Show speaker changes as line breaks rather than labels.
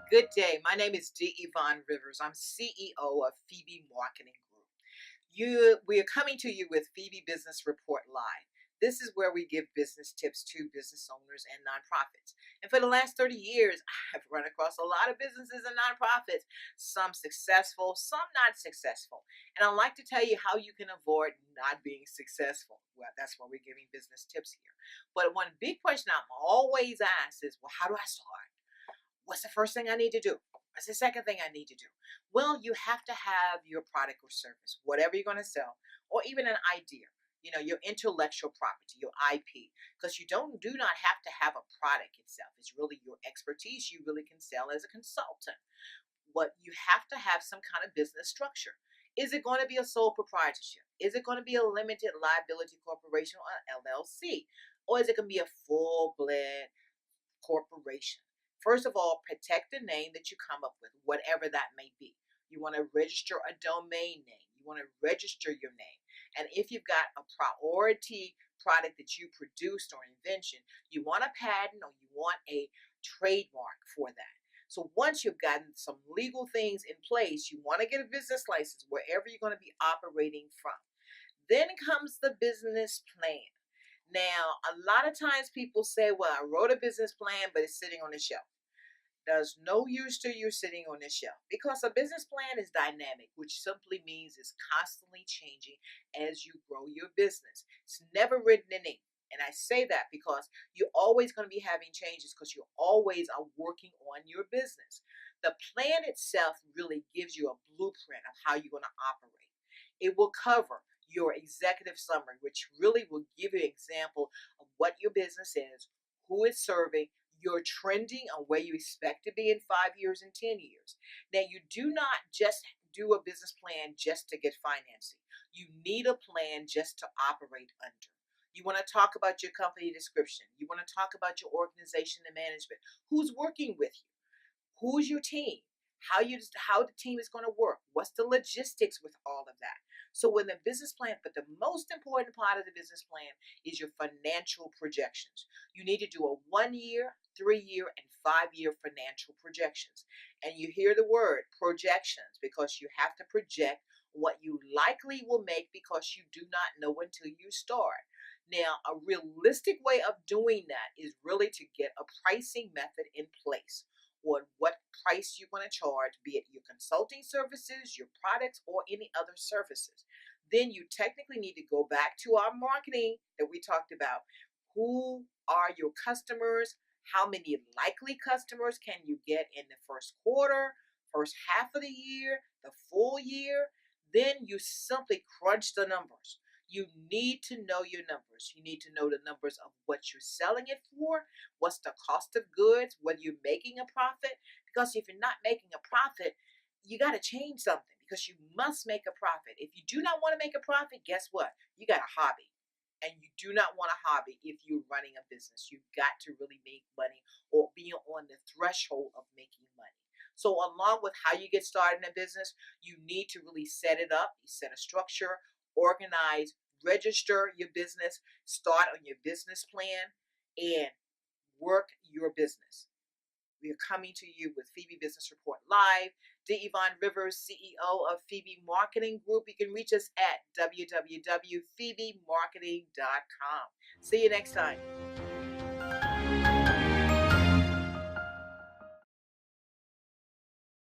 Good day. My name is Yvonne Rivers. I'm CEO of Phoebe Marketing Group. We are coming to you with Phoebe Business Report Live. This is where we give business tips to business owners and nonprofits. And for the last 30 years, I've run across a lot of businesses and nonprofits, some successful, some not successful. And I'd like to tell you how you can avoid not being successful. Well, that's why we're giving business tips here. But one big question I'm always asked is, well, how do I start? What's the first thing I need to do? What's the second thing I need to do? Well, you have to have your product or service, whatever you're going to sell, or even an idea. Your intellectual property, your IP, because you do not have to have a product itself. It's really your expertise you really can sell as a consultant. What you have to have some kind of business structure. Is it going to be a sole proprietorship? Is it going to be a limited liability corporation or LLC? Or is it going to be a full-blown corporation? First of all, protect the name that you come up with, whatever that may be. You want to register a domain name. You want to register your name. And if you've got a priority product that you produced or invention, you want a patent or you want a trademark for that. So once you've gotten some legal things in place, you want to get a business license wherever you're going to be operating from. Then comes the business plan. Now, a lot of times people say, well, I wrote a business plan, but it's sitting on the shelf. There's no use to you sitting on the shelf because a business plan is dynamic, which simply means it's constantly changing as you grow your business. It's never written in ink. And I say that because you're always going to be having changes because you always are working on your business. The plan itself really gives you a blueprint of how you're going to operate. It will cover your executive summary, which really will give you an example of what your business is, who it's serving, your trending on where you expect to be in 5 years and 10 years. Now, you do not just do a business plan just to get financing. You need a plan just to operate under. You want to talk about your company description. You want to talk about your organization and management. Who's working with you? Who's your team? How the team is going to work? What's the logistics with all of that? So when the business plan, but the most important part of the business plan is your financial projections. You need to do a 1 year, 3 year, and 5 year financial projections. And you hear the word projections because you have to project what you likely will make because you do not know until you start. Now, a realistic way of doing that is really to get a pricing method in place on what price you're going to charge, be it your consulting services, your products, or any other services. Then you technically need to go back to our marketing that we talked about. Who are your customers? How many likely customers can you get in the first quarter, first half of the year, the full year? Then you simply crunch the numbers. You need to know your numbers. You need to know the numbers of what you're selling it for, what's the cost of goods, whether you're making a profit. Because if you're not making a profit, you got to change something because you must make a profit. If you do not want to make a profit, guess what? You got a hobby. And you do not want a hobby if you're running a business. You've got to really make money or be on the threshold of making money. So along with how you get started in a business, you need to really set it up. You set a structure, organize, register your business, start on your business plan, and work your business. We are coming to you with Phoebe Business Report Live. Yvonne Rivers, CEO of Phoebe Marketing Group. You can reach us at www.phoebemarketing.com. See you next time.